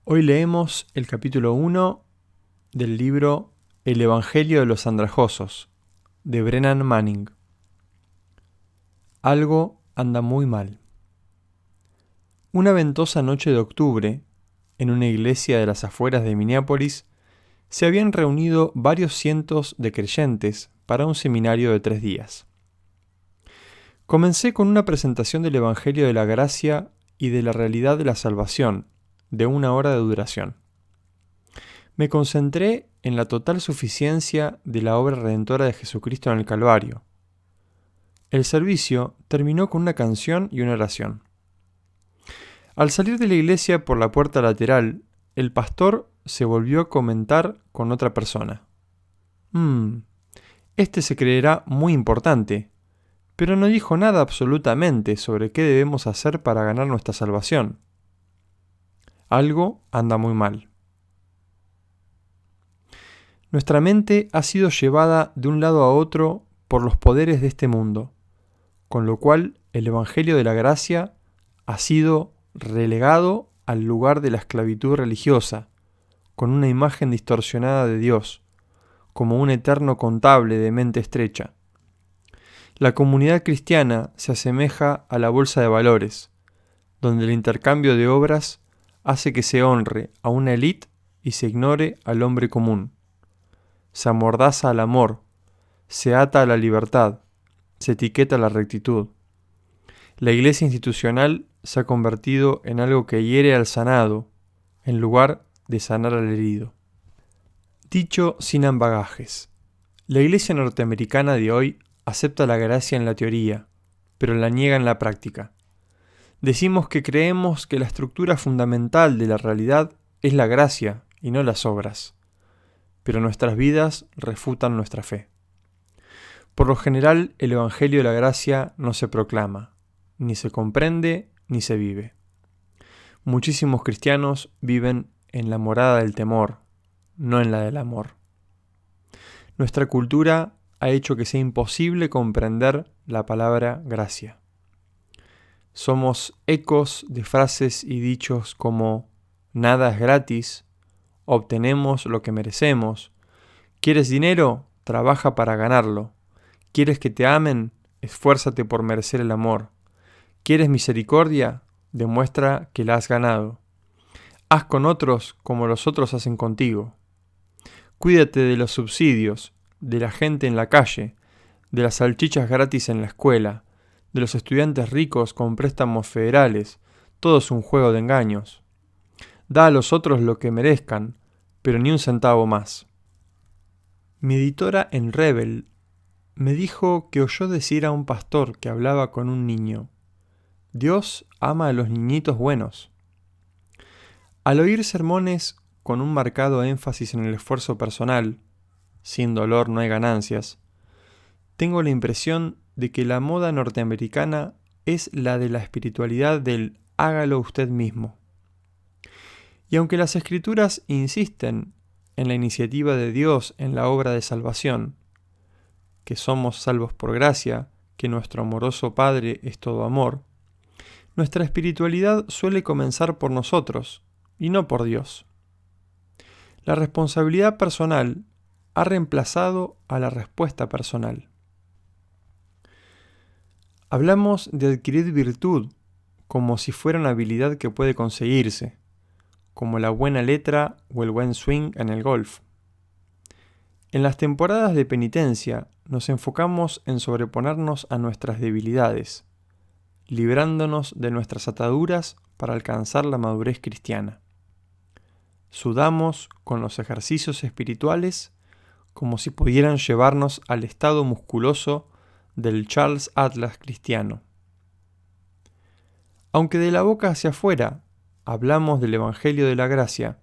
Hoy leemos el capítulo 1 del libro El Evangelio de los Andrajosos, de Brennan Manning. Algo anda muy mal. Una ventosa noche de octubre, en una iglesia de las afueras de Minneapolis, se habían reunido varios cientos de creyentes para un seminario de 3 días. Comencé con una presentación del Evangelio de la Gracia y de la realidad de la salvación, de 1 hora de duración. Me concentré en la total suficiencia de la obra redentora de Jesucristo en el Calvario. El servicio terminó con una canción y una oración. Al salir de la iglesia por la puerta lateral, el pastor se volvió a comentar con otra persona. Este se creerá muy importante, pero no dijo nada absolutamente sobre qué debemos hacer para ganar nuestra salvación. Algo anda muy mal. Nuestra mente ha sido llevada de un lado a otro por los poderes de este mundo, con lo cual el Evangelio de la Gracia ha sido relegado al lugar de la esclavitud religiosa, con una imagen distorsionada de Dios, como un eterno contable de mente estrecha. La comunidad cristiana se asemeja a la bolsa de valores, donde el intercambio de obras hace que se honre a una élite y se ignore al hombre común. Se amordaza al amor, se ata a la libertad, se etiqueta a la rectitud. La iglesia institucional se ha convertido en algo que hiere al sanado, en lugar de sanar al herido. Dicho sin ambagajes, la iglesia norteamericana de hoy acepta la gracia en la teoría, pero la niega en la práctica. Decimos que creemos que la estructura fundamental de la realidad es la gracia y no las obras, pero nuestras vidas refutan nuestra fe. Por lo general, el Evangelio de la Gracia no se proclama, ni se comprende, ni se vive. Muchísimos cristianos viven en la morada del temor, no en la del amor. Nuestra cultura ha hecho que sea imposible comprender la palabra gracia. Somos ecos de frases y dichos como nada es gratis, obtenemos lo que merecemos, ¿quieres dinero? Trabaja para ganarlo. ¿Quieres que te amen? Esfuérzate por merecer el amor. ¿Quieres misericordia? Demuestra que la has ganado. Haz con otros como los otros hacen contigo. Cuídate de los subsidios, de la gente en la calle, de las salchichas gratis en la escuela, de los estudiantes ricos con préstamos federales. Todo es un juego de engaños. Da a los otros lo que merezcan, pero ni un centavo más. Mi editora en Rebel me dijo que oyó decir a un pastor que hablaba con un niño: Dios ama a los niñitos buenos. Al oír sermones con un marcado énfasis en el esfuerzo personal, sin dolor no hay ganancias, tengo la impresión de que la moda norteamericana es la de la espiritualidad del hágalo usted mismo. Y aunque las Escrituras insisten en la iniciativa de Dios en la obra de salvación, que somos salvos por gracia, que nuestro amoroso Padre es todo amor, nuestra espiritualidad suele comenzar por nosotros y no por Dios. La responsabilidad personal ha reemplazado a la respuesta personal. Hablamos de adquirir virtud como si fuera una habilidad que puede conseguirse, como la buena letra o el buen swing en el golf. En las temporadas de penitencia nos enfocamos en sobreponernos a nuestras debilidades, librándonos de nuestras ataduras para alcanzar la madurez cristiana. Sudamos con los ejercicios espirituales como si pudieran llevarnos al estado musculoso del Charles Atlas cristiano. Aunque de la boca hacia afuera hablamos del Evangelio de la Gracia,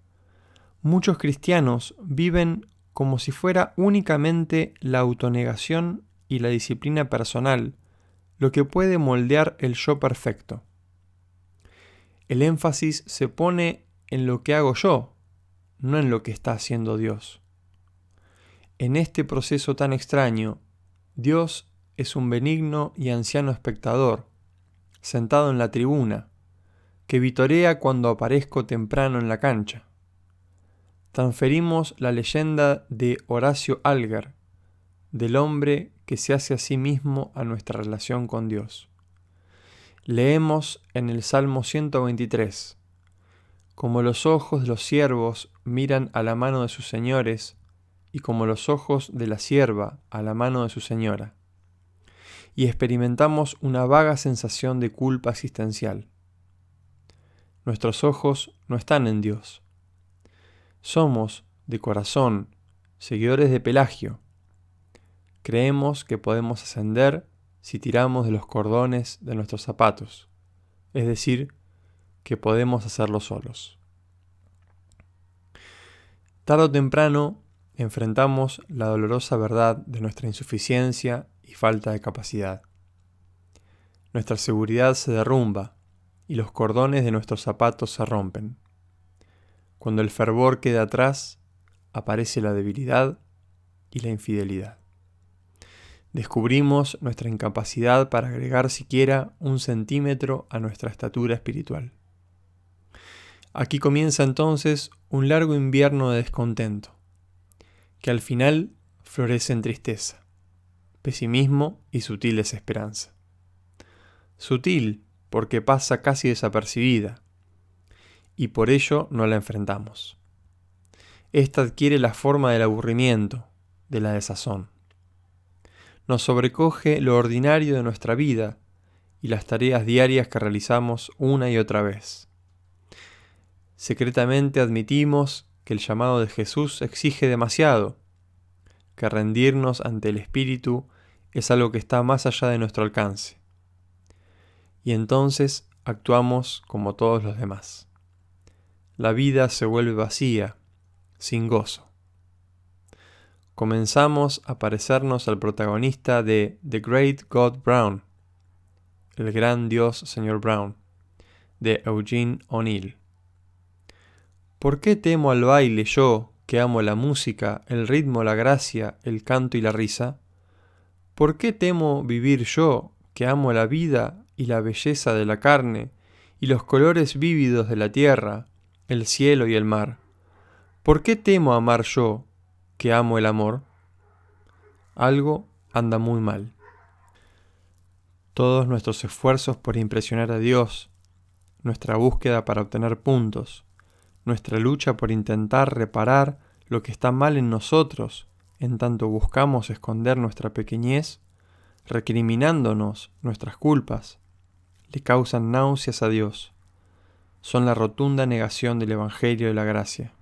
muchos cristianos viven como si fuera únicamente la autonegación y la disciplina personal lo que puede moldear el yo perfecto. El énfasis se pone en lo que hago yo, no en lo que está haciendo Dios. En este proceso tan extraño, Dios es un benigno y anciano espectador, sentado en la tribuna, que vitorea cuando aparezco temprano en la cancha. Transferimos la leyenda de Horacio Alger, del hombre que se hace a sí mismo a nuestra relación con Dios. Leemos en el Salmo 123, como los ojos de los siervos miran a la mano de sus señores, y como los ojos de la sierva a la mano de su señora. Y experimentamos una vaga sensación de culpa existencial. Nuestros ojos no están en Dios. Somos, de corazón, seguidores de Pelagio. Creemos que podemos ascender si tiramos de los cordones de nuestros zapatos, es decir, que podemos hacerlo solos. Tarde o temprano enfrentamos la dolorosa verdad de nuestra insuficiencia y falta de capacidad. Nuestra seguridad se derrumba y los cordones de nuestros zapatos se rompen. Cuando el fervor queda atrás, aparece la debilidad y la infidelidad. Descubrimos nuestra incapacidad para agregar siquiera 1 centímetro a nuestra estatura espiritual. Aquí comienza entonces un largo invierno de descontento, que al final florece en tristeza, pesimismo y sutil desesperanza. Sutil porque pasa casi desapercibida, y por ello no la enfrentamos. Esta adquiere la forma del aburrimiento, de la desazón. Nos sobrecoge lo ordinario de nuestra vida y las tareas diarias que realizamos una y otra vez. Secretamente admitimos que el llamado de Jesús exige demasiado, que rendirnos ante el Espíritu es algo que está más allá de nuestro alcance. Y entonces actuamos como todos los demás. La vida se vuelve vacía, sin gozo. Comenzamos a parecernos al protagonista de The Great God Brown, el gran Dios Señor Brown, de Eugene O'Neill. ¿Por qué temo al baile yo, que amo la música, el ritmo, la gracia, el canto y la risa? ¿Por qué temo vivir yo, que amo la vida y la belleza de la carne, y los colores vívidos de la tierra, el cielo y el mar? ¿Por qué temo amar yo, que amo el amor? Algo anda muy mal. Todos nuestros esfuerzos por impresionar a Dios, nuestra búsqueda para obtener puntos, nuestra lucha por intentar reparar lo que está mal en nosotros, en tanto buscamos esconder nuestra pequeñez, recriminándonos nuestras culpas, le causan náuseas a Dios. Son la rotunda negación del Evangelio de la gracia.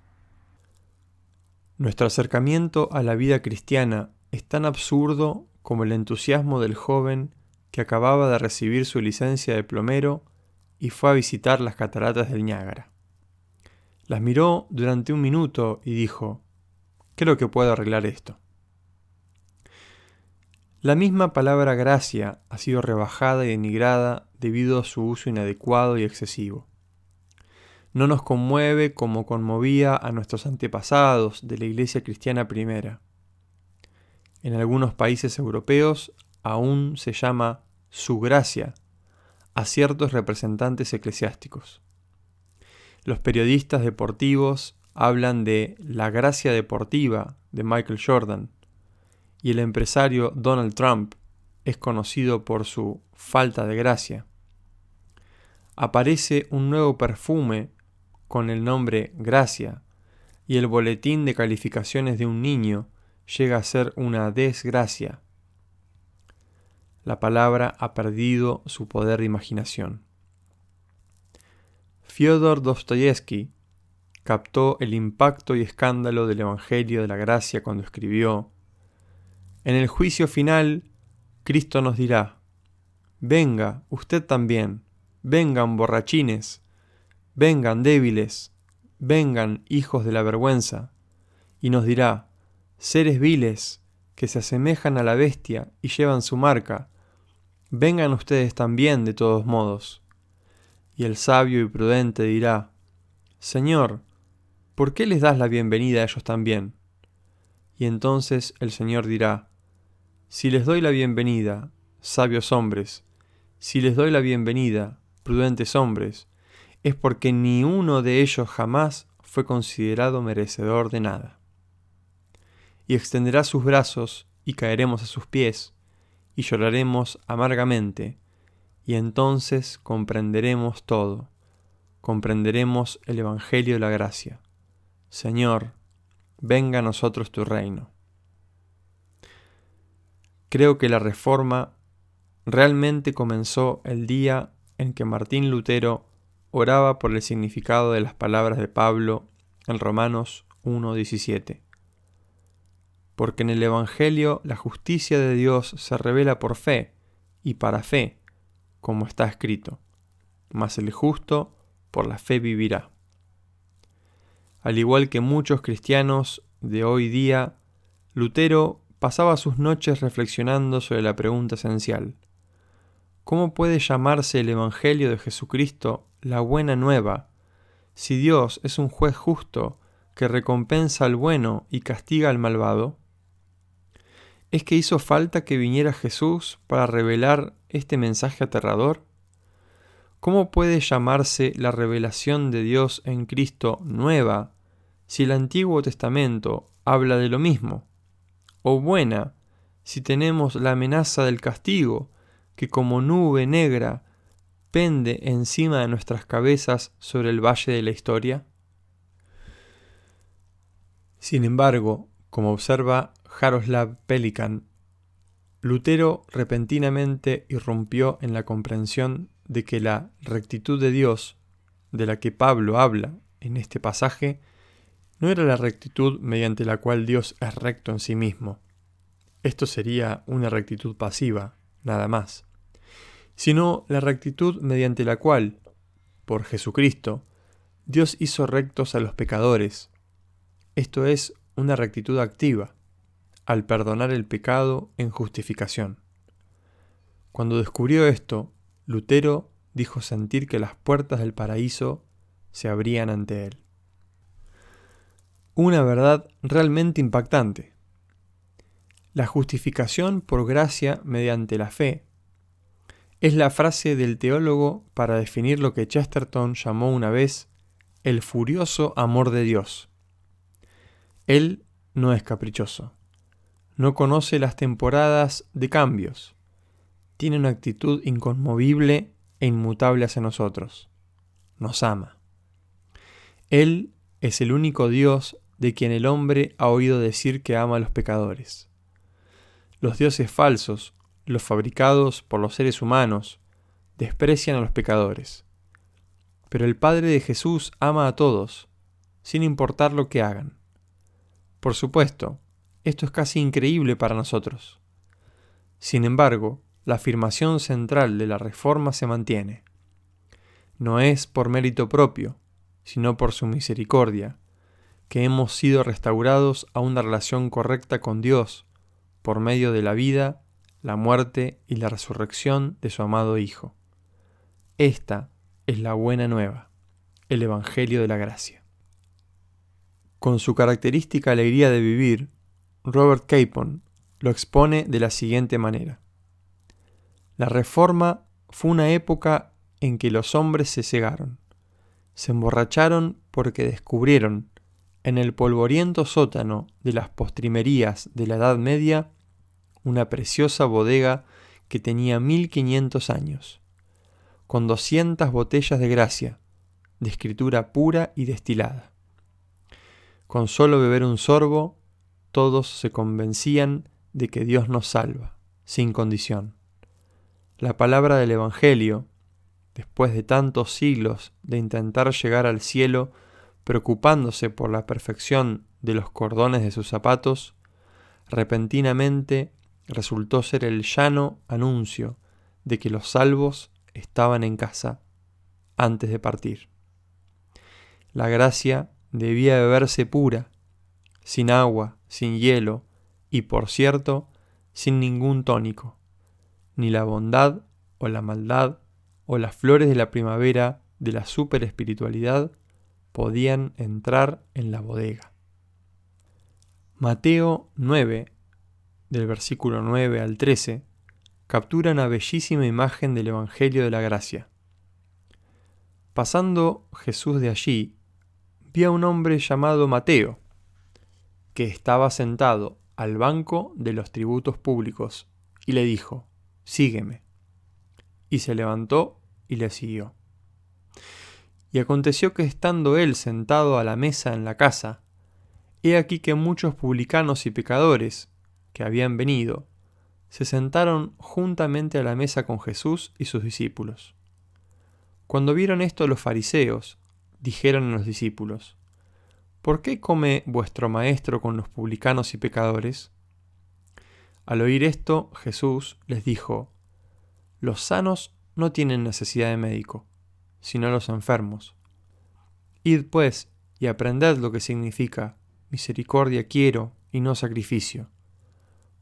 Nuestro acercamiento a la vida cristiana es tan absurdo como el entusiasmo del joven que acababa de recibir su licencia de plomero y fue a visitar las cataratas del Niágara. Las miró durante 1 minuto y dijo: «Creo que puedo arreglar esto». La misma palabra gracia ha sido rebajada y denigrada debido a su uso inadecuado y excesivo. No nos conmueve como conmovía a nuestros antepasados de la Iglesia cristiana primera. En algunos países europeos aún se llama su gracia a ciertos representantes eclesiásticos. Los periodistas deportivos hablan de la gracia deportiva de Michael Jordan y el empresario Donald Trump es conocido por su falta de gracia. Aparece un nuevo perfume con el nombre Gracia, y el boletín de calificaciones de un niño llega a ser una desgracia. La palabra ha perdido su poder de imaginación. Fyodor Dostoyevsky captó el impacto y escándalo del Evangelio de la Gracia cuando escribió: «En el juicio final, Cristo nos dirá: venga, usted también, vengan borrachines, vengan débiles, vengan hijos de la vergüenza», y nos dirá: «Seres viles, que se asemejan a la bestia y llevan su marca, vengan ustedes también de todos modos». Y el sabio y prudente dirá: «Señor, ¿por qué les das la bienvenida a ellos también?». Y entonces el Señor dirá: «Si les doy la bienvenida, sabios hombres, si les doy la bienvenida, prudentes hombres, es porque ni uno de ellos jamás fue considerado merecedor de nada. Y extenderá sus brazos y caeremos a sus pies y lloraremos amargamente, y entonces comprenderemos todo, comprenderemos el Evangelio de la gracia. Señor, venga a nosotros tu reino. Creo que la Reforma realmente comenzó el día en que Martín Lutero oraba por el significado de las palabras de Pablo en Romanos 1:17. Porque en el Evangelio la justicia de Dios se revela por fe y para fe, como está escrito, mas el justo por la fe vivirá. Al igual que muchos cristianos de hoy día, Lutero pasaba sus noches reflexionando sobre la pregunta esencial: ¿cómo puede llamarse el Evangelio de Jesucristo la buena nueva, si Dios es un juez justo que recompensa al bueno y castiga al malvado? ¿Es que hizo falta que viniera Jesús para revelar este mensaje aterrador? ¿Cómo puede llamarse la revelación de Dios en Cristo nueva, si el Antiguo Testamento habla de lo mismo? ¿O buena, si tenemos la amenaza del castigo, que como nube negra pende encima de nuestras cabezas sobre el valle de la historia? Sin embargo, como observa Jaroslav Pelikan, Lutero repentinamente irrumpió en la comprensión de que la rectitud de Dios, de la que Pablo habla en este pasaje, no era la rectitud mediante la cual Dios es recto en sí mismo. Esto sería una rectitud pasiva, nada más, sino la rectitud mediante la cual, por Jesucristo, Dios hizo rectos a los pecadores. Esto es una rectitud activa, al perdonar el pecado en justificación. Cuando descubrió esto, Lutero dijo sentir que las puertas del paraíso se abrían ante él. Una verdad realmente impactante. La justificación por gracia mediante la fe es la frase del teólogo para definir lo que Chesterton llamó una vez el furioso amor de Dios. Él no es caprichoso. No conoce las temporadas de cambios. Tiene una actitud inconmovible e inmutable hacia nosotros. Nos ama. Él es el único Dios de quien el hombre ha oído decir que ama a los pecadores. Los dioses falsos, los fabricados por los seres humanos, desprecian a los pecadores. Pero el Padre de Jesús ama a todos, sin importar lo que hagan. Por supuesto, esto es casi increíble para nosotros. Sin embargo, la afirmación central de la Reforma se mantiene. No es por mérito propio, sino por su misericordia, que hemos sido restaurados a una relación correcta con Dios por medio de la vida, la muerte y la resurrección de su amado Hijo. Esta es la buena nueva, el Evangelio de la gracia. Con su característica alegría de vivir, Robert Capon lo expone de la siguiente manera: la Reforma fue una época en que los hombres se cegaron, se emborracharon porque descubrieron, en el polvoriento sótano de las postrimerías de la Edad Media, una preciosa bodega que tenía 1500 años, con 200 botellas de gracia, de escritura pura y destilada. Con solo beber un sorbo, todos se convencían de que Dios nos salva, sin condición. La palabra del Evangelio, después de tantos siglos de intentar llegar al cielo preocupándose por la perfección de los cordones de sus zapatos, repentinamente resultó ser el llano anuncio de que los salvos estaban en casa antes de partir. La gracia debía beberse pura, sin agua, sin hielo y, por cierto, sin ningún tónico. Ni la bondad o la maldad o las flores de la primavera de la superespiritualidad podían entrar en la bodega. Mateo 9, del versículo 9 al 13, captura una bellísima imagen del Evangelio de la gracia. Pasando Jesús de allí, vio a un hombre llamado Mateo, que estaba sentado al banco de los tributos públicos, y le dijo: «Sígueme». Y se levantó y le siguió. Y aconteció que estando él sentado a la mesa en la casa, he aquí que muchos publicanos y pecadores, que habían venido, se sentaron juntamente a la mesa con Jesús y sus discípulos. Cuando vieron esto los fariseos, dijeron a los discípulos: «¿Por qué come vuestro maestro con los publicanos y pecadores?». Al oír esto, Jesús les dijo: «Los sanos no tienen necesidad de médico, sino los enfermos. Id pues y aprended lo que significa: misericordia quiero y no sacrificio,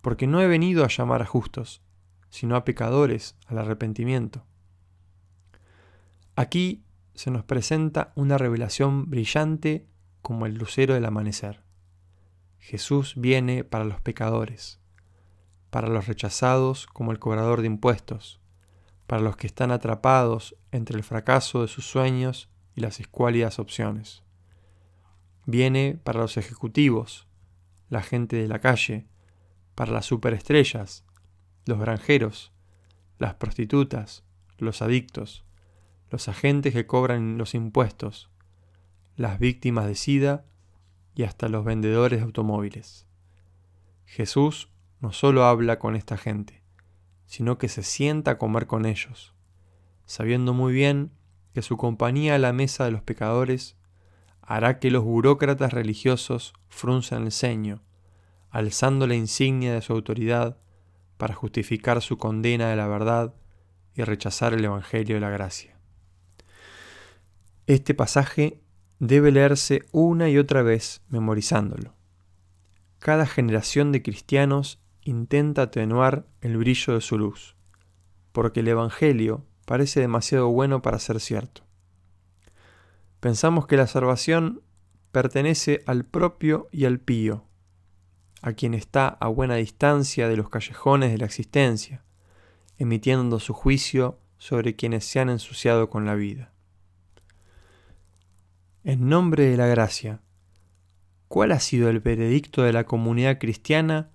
porque no he venido a llamar a justos, sino a pecadores al arrepentimiento». Aquí se nos presenta una revelación brillante como el lucero del amanecer. Jesús viene para los pecadores, para los rechazados como el cobrador de impuestos, para los que están atrapados entre el fracaso de sus sueños y las escuálidas opciones. Viene para los ejecutivos, la gente de la calle, para las superestrellas, los granjeros, las prostitutas, los adictos, los agentes que cobran los impuestos, las víctimas de SIDA y hasta los vendedores de automóviles. Jesús no solo habla con esta gente, sino que se sienta a comer con ellos, sabiendo muy bien que su compañía a la mesa de los pecadores hará que los burócratas religiosos frunzan el ceño, alzando la insignia de su autoridad para justificar su condena de la verdad y rechazar el Evangelio de la gracia. Este pasaje debe leerse una y otra vez memorizándolo. Cada generación de cristianos intenta atenuar el brillo de su luz, porque el Evangelio parece demasiado bueno para ser cierto. Pensamos que la salvación pertenece al propio y al pío, a quien está a buena distancia de los callejones de la existencia, emitiendo su juicio sobre quienes se han ensuciado con la vida. En nombre de la gracia, ¿cuál ha sido el veredicto de la comunidad cristiana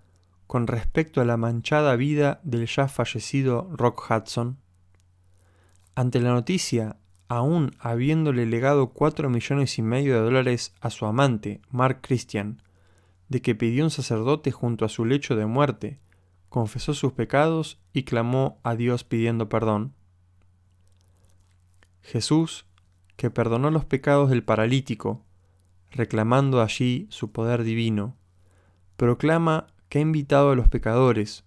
con respecto a la manchada vida del ya fallecido Rock Hudson? Ante la noticia, aún habiéndole legado $4,5 millones a su amante, Mark Christian, de que pidió un sacerdote junto a su lecho de muerte, confesó sus pecados y clamó a Dios pidiendo perdón. Jesús, que perdonó los pecados del paralítico, reclamando allí su poder divino, proclama que ha invitado a los pecadores,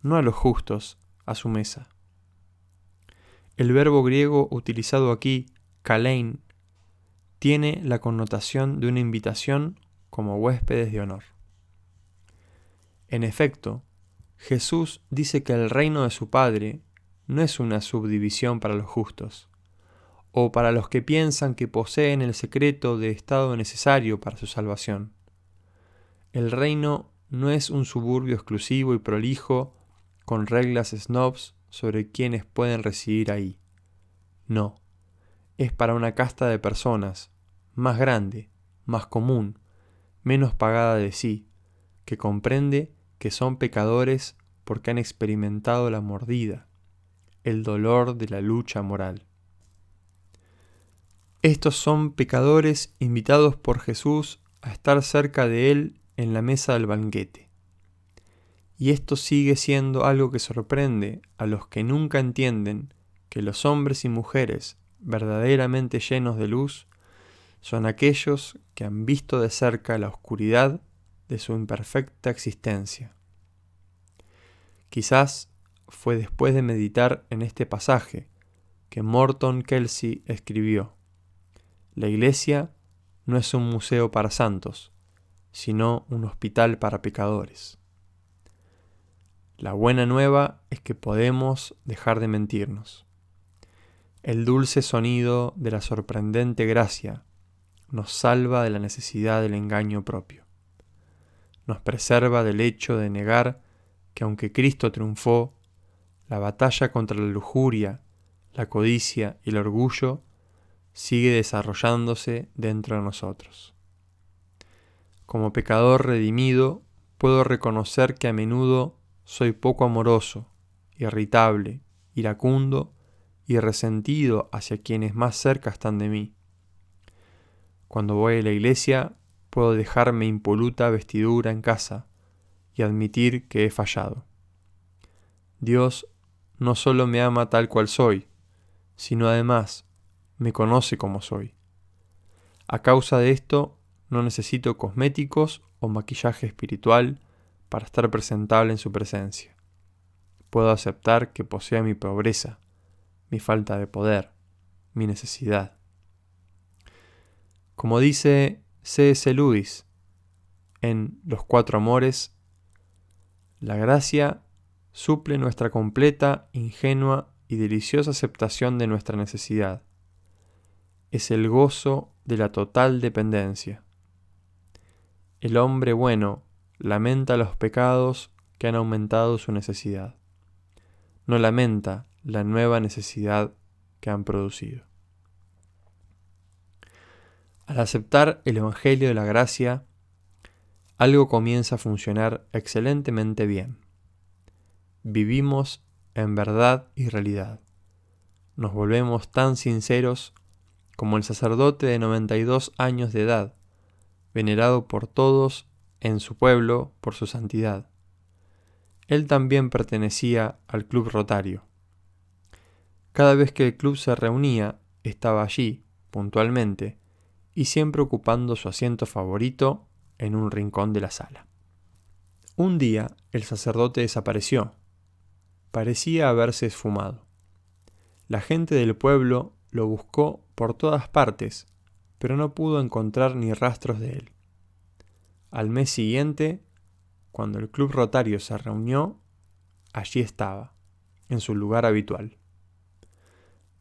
no a los justos, a su mesa. El verbo griego utilizado aquí, kalein, tiene la connotación de una invitación como huéspedes de honor. En efecto, Jesús dice que el reino de su Padre no es una subdivisión para los justos, o para los que piensan que poseen el secreto de estado necesario para su salvación. El reino no es un suburbio exclusivo y prolijo con reglas snobs sobre quienes pueden residir ahí. No, es para una casta de personas, más grande, más común, menos pagada de sí, que comprende que son pecadores porque han experimentado la mordida, el dolor de la lucha moral. Estos son pecadores invitados por Jesús a estar cerca de Él en la mesa del banquete. Y esto sigue siendo algo que sorprende a los que nunca entienden que los hombres y mujeres verdaderamente llenos de luz son aquellos que han visto de cerca la oscuridad de su imperfecta existencia. Quizás fue después de meditar en este pasaje que Morton Kelsey escribió: «La Iglesia no es un museo para santos, sino un hospital para pecadores». La buena nueva es que podemos dejar de mentirnos. El dulce sonido de la sorprendente gracia nos salva de la necesidad del engaño propio. Nos preserva del hecho de negar que aunque Cristo triunfó, la batalla contra la lujuria, la codicia y el orgullo sigue desarrollándose dentro de nosotros. Como pecador redimido, puedo reconocer que a menudo soy poco amoroso, irritable, iracundo y resentido hacia quienes más cerca están de mí. Cuando voy a la iglesia, puedo dejarme impoluta vestidura en casa y admitir que he fallado. Dios no solo me ama tal cual soy, sino además me conoce como soy. A causa de esto, no necesito cosméticos o maquillaje espiritual para estar presentable en su presencia. Puedo aceptar que posea mi pobreza, mi falta de poder, mi necesidad. Como dice C.S. Lewis en Los Cuatro Amores, la gracia suple nuestra completa, ingenua y deliciosa aceptación de nuestra necesidad. Es el gozo de la total dependencia. El hombre bueno lamenta los pecados que han aumentado su necesidad. No lamenta la nueva necesidad que han producido. Al aceptar el Evangelio de la Gracia, algo comienza a funcionar excelentemente bien. Vivimos en verdad y realidad. Nos volvemos tan sinceros como el sacerdote de 92 años de edad, venerado por todos en su pueblo por su santidad. Él también pertenecía al Club Rotario. Cada vez que el club se reunía, estaba allí, puntualmente, y siempre ocupando su asiento favorito en un rincón de la sala. Un día el sacerdote desapareció. Parecía haberse esfumado. La gente del pueblo lo buscó por todas partes, pero no pudo encontrar ni rastros de él. Al mes siguiente, cuando el club rotario se reunió, allí estaba, en su lugar habitual.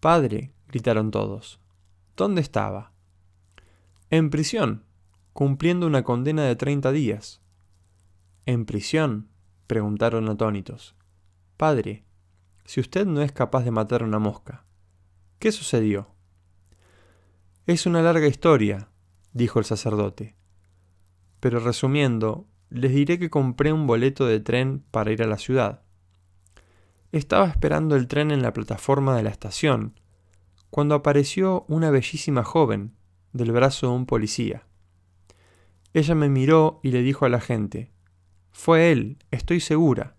«Padre», gritaron todos, «¿dónde estaba?» «En prisión, cumpliendo una condena de 30 días». «¿En prisión?», preguntaron atónitos. «Padre, si usted no es capaz de matar una mosca, ¿qué sucedió?» «Es una larga historia», dijo el sacerdote. «Pero resumiendo, les diré que compré un boleto de tren para ir a la ciudad. Estaba esperando el tren en la plataforma de la estación, cuando apareció una bellísima joven del brazo de un policía. Ella me miró y le dijo a la gente: «Fue él, estoy segura».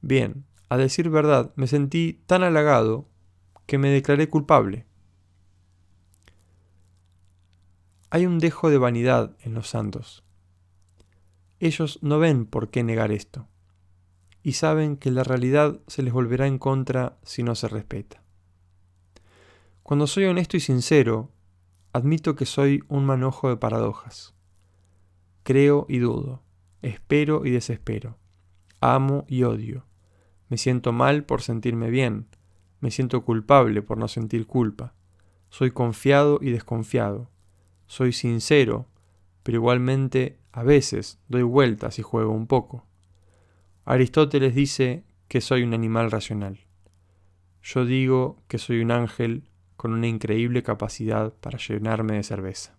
Bien, a decir verdad, me sentí tan halagado que me declaré culpable. Hay un dejo de vanidad en los santos. Ellos no ven por qué negar esto, y saben que la realidad se les volverá en contra si no se respeta. Cuando soy honesto y sincero, admito que soy un manojo de paradojas. Creo y dudo, espero y desespero, amo y odio. Me siento mal por sentirme bien, me siento culpable por no sentir culpa. Soy confiado y desconfiado. Soy sincero, pero igualmente a veces doy vueltas y juego un poco. Aristóteles dice que soy un animal racional. Yo digo que soy un ángel con una increíble capacidad para llenarme de cerveza.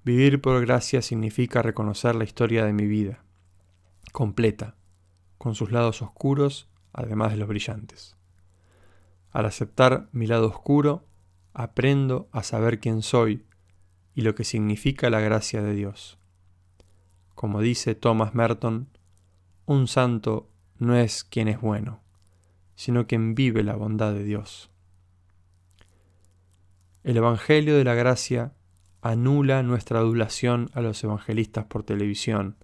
Vivir por gracia significa reconocer la historia de mi vida, completa, con sus lados oscuros, además de los brillantes. Al aceptar mi lado oscuro, aprendo a saber quién soy y lo que significa la gracia de Dios. Como dice Thomas Merton, un santo no es quien es bueno, sino quien vive la bondad de Dios. El Evangelio de la Gracia anula nuestra adulación a los evangelistas por televisión,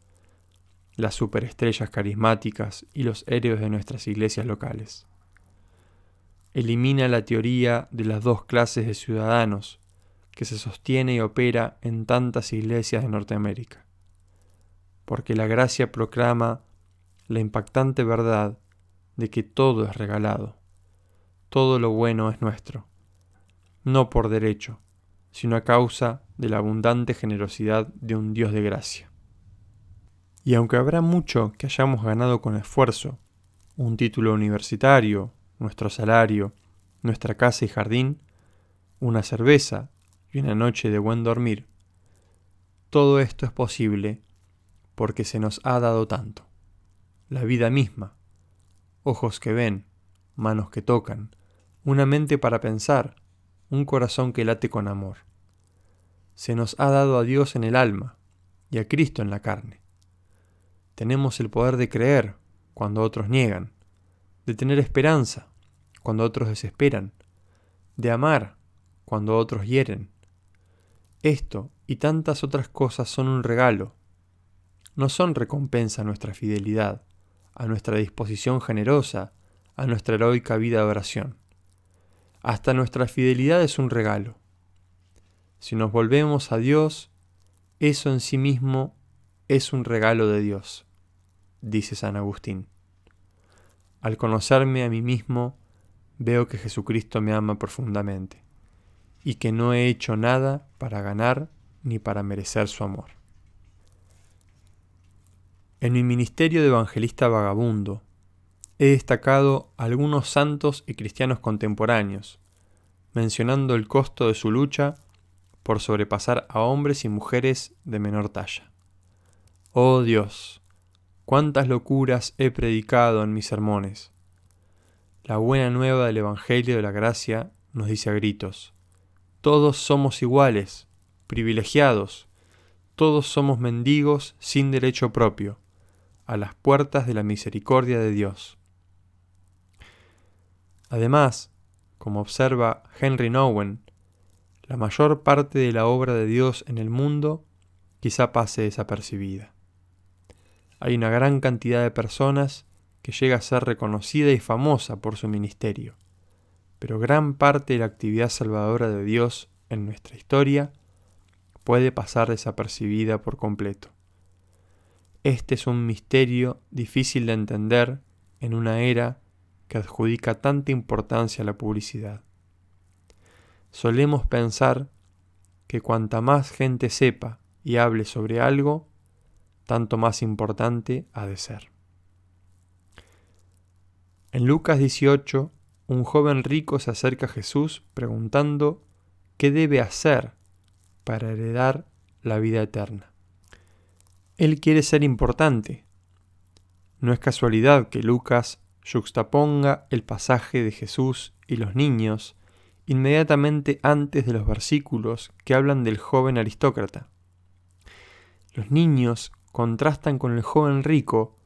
las superestrellas carismáticas y los héroes de nuestras iglesias locales. Elimina la teoría de las dos clases de ciudadanos que se sostiene y opera en tantas iglesias de Norteamérica, porque la gracia proclama la impactante verdad de que todo es regalado, todo lo bueno es nuestro, no por derecho, sino a causa de la abundante generosidad de un Dios de gracia. Y aunque habrá mucho que hayamos ganado con esfuerzo, un título universitario, nuestro salario, nuestra casa y jardín, una cerveza y una noche de buen dormir, todo esto es posible porque se nos ha dado tanto. La vida misma, ojos que ven, manos que tocan, una mente para pensar, un corazón que late con amor. Se nos ha dado a Dios en el alma y a Cristo en la carne. Tenemos el poder de creer cuando otros niegan, de tener esperanza cuando otros desesperan, de amar cuando otros hieren. Esto y tantas otras cosas son un regalo. No son recompensa a nuestra fidelidad, a nuestra disposición generosa, a nuestra heroica vida de oración. Hasta nuestra fidelidad es un regalo. Si nos volvemos a Dios, eso en sí mismo es un regalo de Dios, dice San Agustín. Al conocerme a mí mismo, veo que Jesucristo me ama profundamente y que no he hecho nada para ganar ni para merecer su amor. En mi ministerio de evangelista vagabundo, he destacado a algunos santos y cristianos contemporáneos, mencionando el costo de su lucha por sobrepasar a hombres y mujeres de menor talla. Oh Dios, cuántas locuras he predicado en mis sermones. La buena nueva del Evangelio de la Gracia nos dice a gritos: todos somos iguales, privilegiados, todos somos mendigos sin derecho propio, a las puertas de la misericordia de Dios. Además, como observa Henry Nouwen, la mayor parte de la obra de Dios en el mundo quizá pase desapercibida. Hay una gran cantidad de personas que llega a ser reconocida y famosa por su ministerio, pero gran parte de la actividad salvadora de Dios en nuestra historia puede pasar desapercibida por completo. Este es un misterio difícil de entender en una era que adjudica tanta importancia a la publicidad. Solemos pensar que cuanta más gente sepa y hable sobre algo, tanto más importante ha de ser. En Lucas 18, un joven rico se acerca a Jesús preguntando qué debe hacer para heredar la vida eterna. Él quiere ser importante. No es casualidad que Lucas yuxtaponga el pasaje de Jesús y los niños inmediatamente antes de los versículos que hablan del joven aristócrata. Los niños contrastan con el joven rico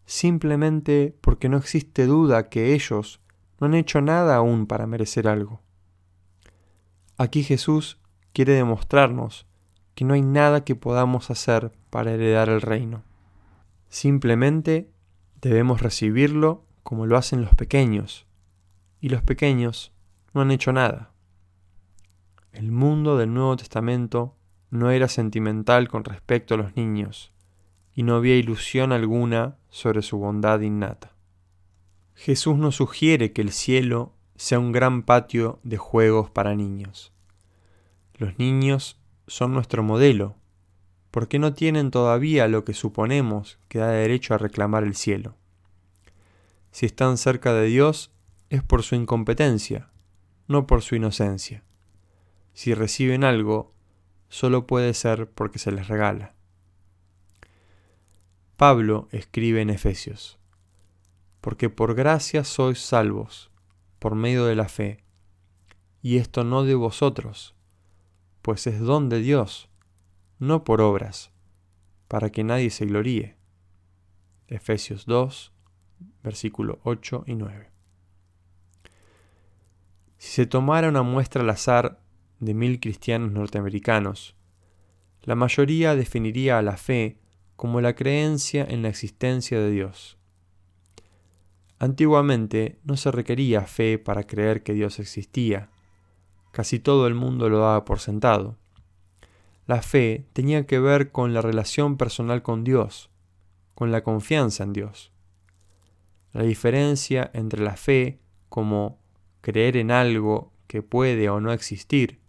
simplemente porque no existe duda que ellos no han hecho nada aún para merecer algo. Aquí Jesús quiere demostrarnos que no hay nada que podamos hacer para heredar el reino. Simplemente debemos recibirlo como lo hacen los pequeños, y los pequeños no han hecho nada. El mundo del Nuevo Testamento no era sentimental con respecto a los niños, y no había ilusión alguna sobre su bondad innata. Jesús nos sugiere que el cielo sea un gran patio de juegos para niños. Los niños son nuestro modelo, porque no tienen todavía lo que suponemos que da derecho a reclamar el cielo. Si están cerca de Dios es por su incompetencia, no por su inocencia. Si reciben algo, solo puede ser porque se les regala. Pablo escribe en Efesios: porque por gracia sois salvos, por medio de la fe, y esto no de vosotros, pues es don de Dios, no por obras, para que nadie se gloríe. Efesios 2, versículos 8 y 9. Si se tomara una muestra al azar de 1000 cristianos norteamericanos, la mayoría definiría a la fe como la creencia en la existencia de Dios. Antiguamente no se requería fe para creer que Dios existía. Casi todo el mundo lo daba por sentado. La fe tenía que ver con la relación personal con Dios, con la confianza en Dios. La diferencia entre la fe como creer en algo que puede o no existir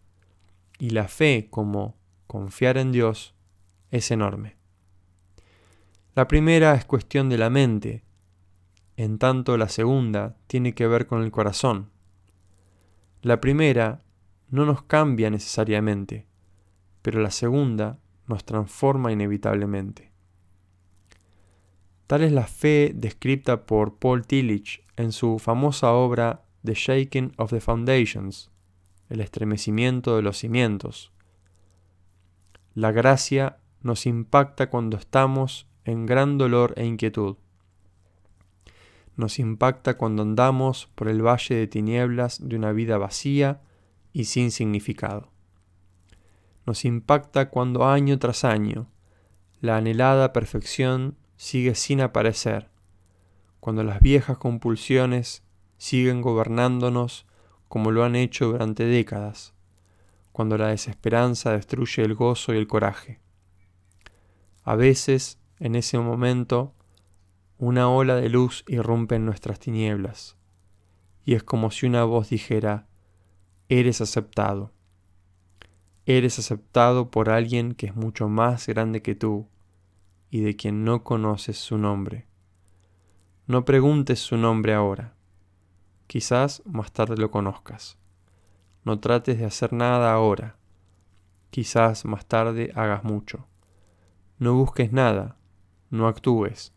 y la fe como confiar en Dios es enorme. La primera es cuestión de la mente, en tanto la segunda tiene que ver con el corazón. La primera no nos cambia necesariamente, pero la segunda nos transforma inevitablemente. Tal es la fe descrita por Paul Tillich en su famosa obra The Shaking of the Foundations, el estremecimiento de los cimientos. La gracia nos impacta cuando estamos en gran dolor e inquietud. Nos impacta cuando andamos por el valle de tinieblas de una vida vacía y sin significado. Nos impacta cuando año tras año la anhelada perfección sigue sin aparecer, cuando las viejas compulsiones siguen gobernándonos como lo han hecho durante décadas, cuando la desesperanza destruye el gozo y el coraje. A veces, en ese momento, una ola de luz irrumpe en nuestras tinieblas, y es como si una voz dijera: eres aceptado. Eres aceptado por alguien que es mucho más grande que tú y de quien no conoces su nombre. No preguntes su nombre ahora. Quizás más tarde lo conozcas. No trates de hacer nada ahora. Quizás más tarde hagas mucho. No busques nada. No actúes.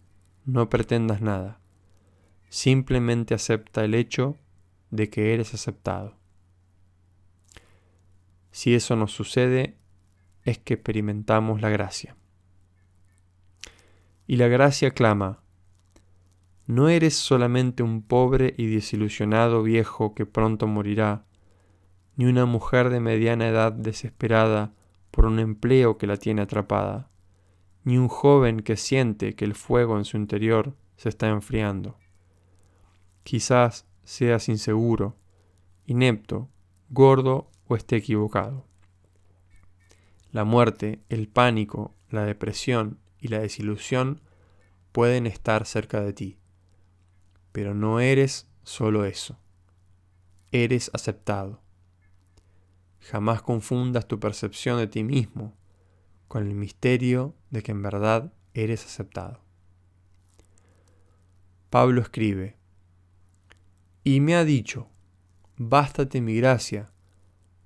No pretendas nada. Simplemente acepta el hecho de que eres aceptado. Si eso nos sucede, es que experimentamos la gracia. Y la gracia clama: no eres solamente un pobre y desilusionado viejo que pronto morirá, ni una mujer de mediana edad desesperada por un empleo que la tiene atrapada, ni un joven que siente que el fuego en su interior se está enfriando. Quizás seas inseguro, inepto, gordo o esté equivocado. La muerte, el pánico, la depresión y la desilusión pueden estar cerca de ti, pero no eres solo eso. Eres aceptado. Jamás confundas tu percepción de ti mismo con el misterio de que en verdad eres aceptado. Pablo escribe: y me ha dicho: bástate mi gracia,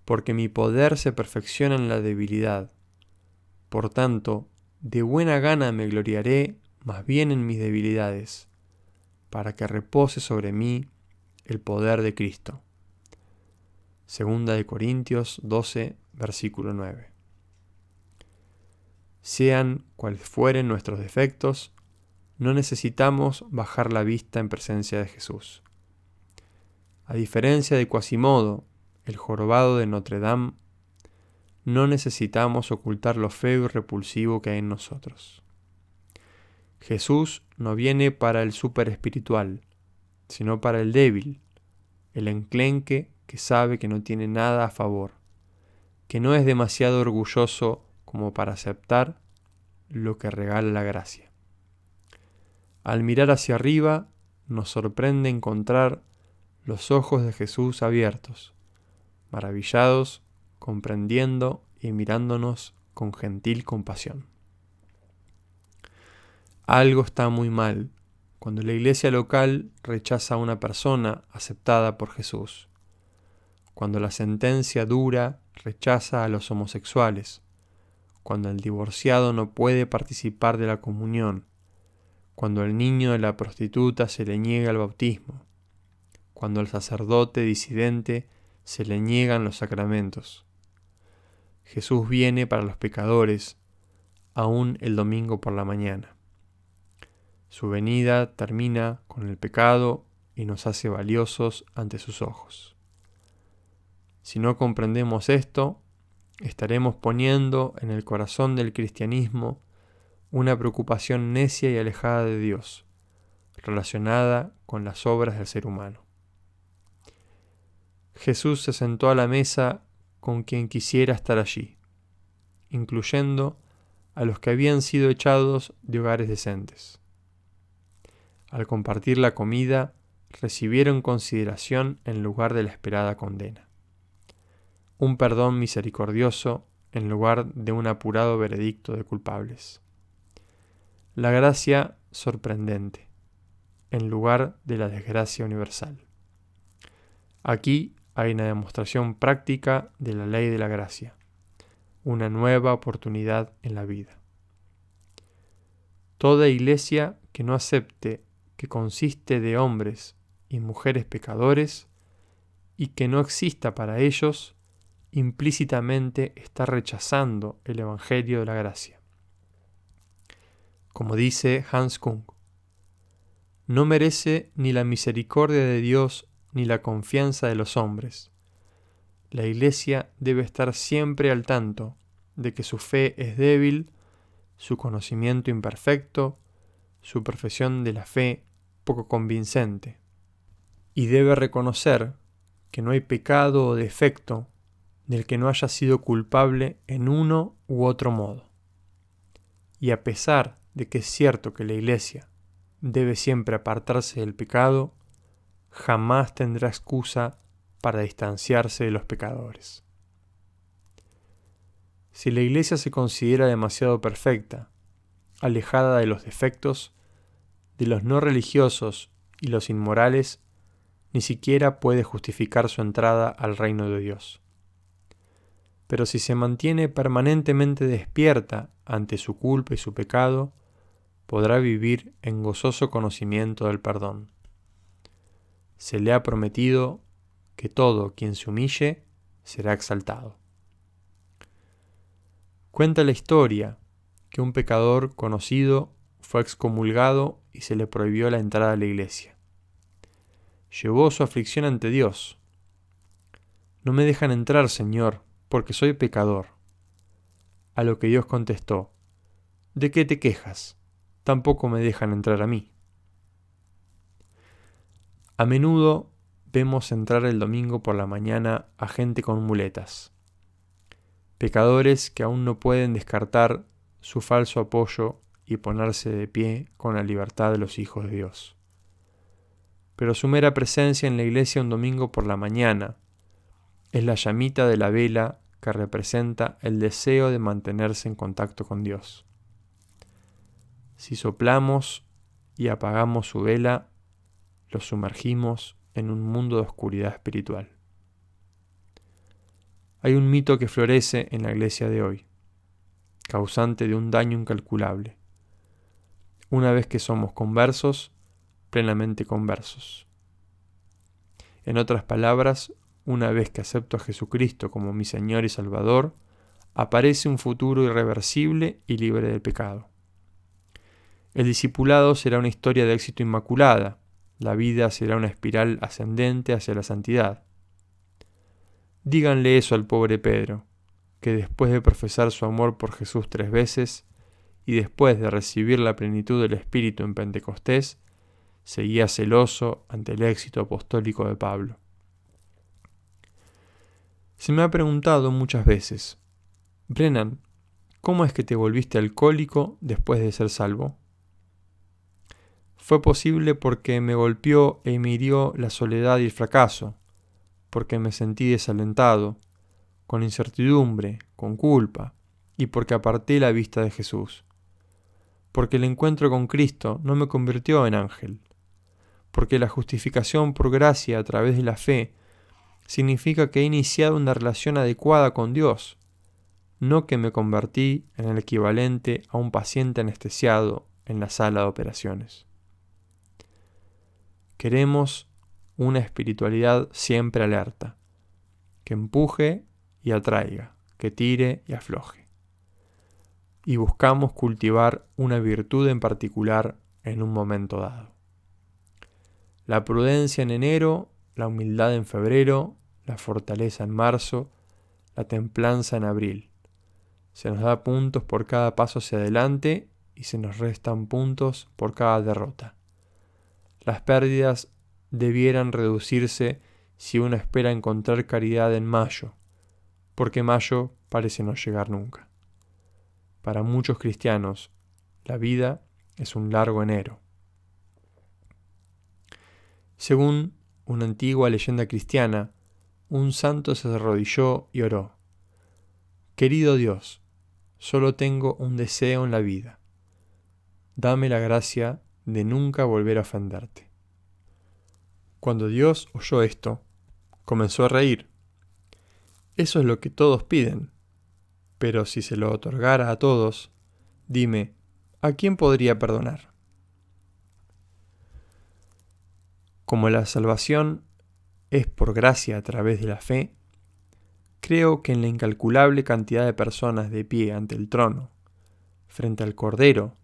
porque mi poder se perfecciona en la debilidad. Por tanto, de buena gana me gloriaré más bien en mis debilidades, para que repose sobre mí el poder de Cristo. Segunda de Corintios 12, versículo 9. Sean cuales fueren nuestros defectos, no necesitamos bajar la vista en presencia de Jesús. A diferencia de Quasimodo, el jorobado de Notre Dame, no necesitamos ocultar lo feo y repulsivo que hay en nosotros. Jesús no viene para el súper espiritual, sino para el débil, el enclenque que sabe que no tiene nada a favor, que no es demasiado orgulloso como para aceptar lo que regala la gracia. Al mirar hacia arriba, nos sorprende encontrar los ojos de Jesús abiertos, maravillados, comprendiendo y mirándonos con gentil compasión. Algo está muy mal cuando la iglesia local rechaza a una persona aceptada por Jesús, cuando la sentencia dura rechaza a los homosexuales, cuando el divorciado no puede participar de la comunión, cuando el niño de la prostituta se le niega el bautismo, cuando al sacerdote disidente se le niegan los sacramentos. Jesús viene para los pecadores, aún el domingo por la mañana. Su venida termina con el pecado y nos hace valiosos ante sus ojos. Si no comprendemos esto, estaremos poniendo en el corazón del cristianismo una preocupación necia y alejada de Dios, relacionada con las obras del ser humano. Jesús se sentó a la mesa con quien quisiera estar allí, incluyendo a los que habían sido echados de hogares decentes. Al compartir la comida, recibieron consideración en lugar de la esperada condena. Un perdón misericordioso en lugar de un apurado veredicto de culpables. La gracia sorprendente en lugar de la desgracia universal. Aquí hay una demostración práctica de la ley de la gracia, una nueva oportunidad en la vida. Toda iglesia que no acepte que consiste de hombres y mujeres pecadores y que no exista para ellos, implícitamente está rechazando el Evangelio de la gracia. Como dice Hans Kung, no merece ni la misericordia de Dios ni la confianza de los hombres. La Iglesia debe estar siempre al tanto de que su fe es débil, su conocimiento imperfecto, su profesión de la fe poco convincente, y debe reconocer que no hay pecado o defecto del que no haya sido culpable en uno u otro modo. Y a pesar de que es cierto que la Iglesia debe siempre apartarse del pecado, jamás tendrá excusa para distanciarse de los pecadores. Si la Iglesia se considera demasiado perfecta, alejada de los defectos, de los no religiosos y los inmorales, ni siquiera puede justificar su entrada al reino de Dios. Pero si se mantiene permanentemente despierta ante su culpa y su pecado, podrá vivir en gozoso conocimiento del perdón. Se le ha prometido que todo quien se humille será exaltado. Cuenta la historia que un pecador conocido fue excomulgado y se le prohibió la entrada a la iglesia. Llevó su aflicción ante Dios. No me dejan entrar, Señor, porque soy pecador. A lo que Dios contestó, ¿de qué te quejas? Tampoco me dejan entrar a mí. A menudo vemos entrar el domingo por la mañana a gente con muletas, pecadores que aún no pueden descartar su falso apoyo y ponerse de pie con la libertad de los hijos de Dios. Pero su mera presencia en la iglesia un domingo por la mañana es la llamita de la vela que representa el deseo de mantenerse en contacto con Dios. Si soplamos y apagamos su vela, los sumergimos en un mundo de oscuridad espiritual. Hay un mito que florece en la iglesia de hoy, causante de un daño incalculable. Una vez que somos conversos, plenamente conversos. En otras palabras, una vez que acepto a Jesucristo como mi Señor y Salvador, aparece un futuro irreversible y libre del pecado. El discipulado será una historia de éxito inmaculada, la vida será una espiral ascendente hacia la santidad. Díganle eso al pobre Pedro, que después de profesar su amor por Jesús 3 veces, y después de recibir la plenitud del Espíritu en Pentecostés, seguía celoso ante el éxito apostólico de Pablo. Se me ha preguntado muchas veces, Brennan, ¿cómo es que te volviste alcohólico después de ser salvo? Fue posible porque me golpeó e me hirió la soledad y el fracaso, porque me sentí desalentado, con incertidumbre, con culpa, y porque aparté la vista de Jesús. Porque el encuentro con Cristo no me convirtió en ángel. Porque la justificación por gracia a través de la fe significa que he iniciado una relación adecuada con Dios, no que me convertí en el equivalente a un paciente anestesiado en la sala de operaciones. Queremos una espiritualidad siempre alerta, que empuje y atraiga, que tire y afloje. Y buscamos cultivar una virtud en particular en un momento dado. La prudencia en enero, la humildad en febrero, la fortaleza en marzo, la templanza en abril. Se nos da puntos por cada paso hacia adelante y se nos restan puntos por cada derrota. Las pérdidas debieran reducirse si uno espera encontrar caridad en mayo, porque mayo parece no llegar nunca. Para muchos cristianos, la vida es un largo enero. Según una antigua leyenda cristiana, un santo se arrodilló y oró: Querido Dios, solo tengo un deseo en la vida. Dame la gracia de nunca volver a ofenderte. Cuando Dios oyó esto, Comenzó a reír. Eso es lo que todos piden. Pero si se lo otorgara a todos, dime, ¿a quién podría perdonar? Como la salvación es por gracia a través de la fe, creo que en la incalculable cantidad de personas de pie ante el trono, frente al Cordero,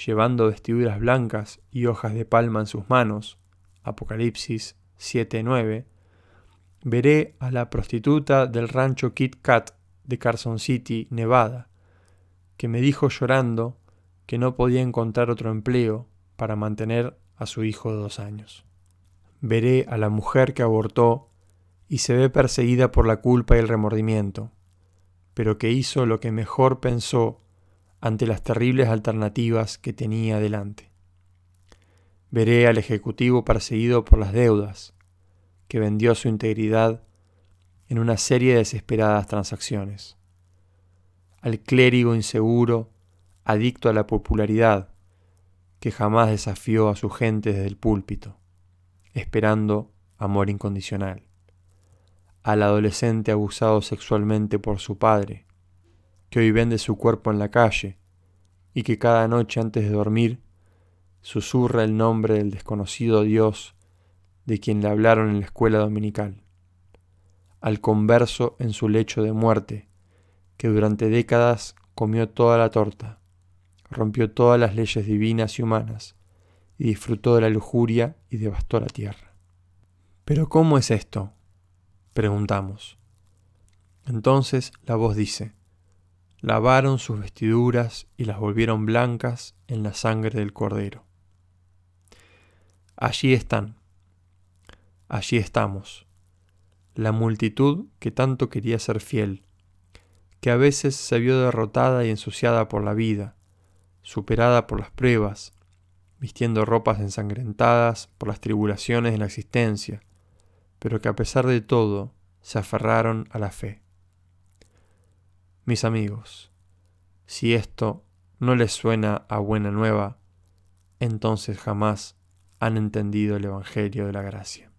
llevando vestiduras blancas y hojas de palma en sus manos, Apocalipsis 7:9, veré a la prostituta del rancho Kit Kat de Carson City, Nevada, que me dijo llorando que no podía encontrar otro empleo para mantener a su hijo de 2 años. Veré a la mujer que abortó y se ve perseguida por la culpa y el remordimiento, pero que hizo lo que mejor pensó ante las terribles alternativas que tenía delante. Veré al ejecutivo perseguido por las deudas, que vendió su integridad en una serie de desesperadas transacciones. Al clérigo inseguro, adicto a la popularidad, que jamás desafió a su gente desde el púlpito, esperando amor incondicional. Al adolescente abusado sexualmente por su padre, que hoy vende su cuerpo en la calle y que cada noche antes de dormir susurra el nombre del desconocido Dios de quien le hablaron en la escuela dominical. Al converso en su lecho de muerte, que durante décadas comió toda la torta, rompió todas las leyes divinas y humanas y disfrutó de la lujuria y devastó la tierra. ¿Pero cómo es esto?, preguntamos. Entonces la voz dice: lavaron sus vestiduras y las volvieron blancas en la sangre del Cordero. Allí están, allí estamos, la multitud que tanto quería ser fiel, que a veces se vio derrotada y ensuciada por la vida, superada por las pruebas, vistiendo ropas ensangrentadas por las tribulaciones de la existencia, pero que a pesar de todo se aferraron a la fe. Mis amigos, si esto no les suena a buena nueva, entonces jamás han entendido el Evangelio de la Gracia.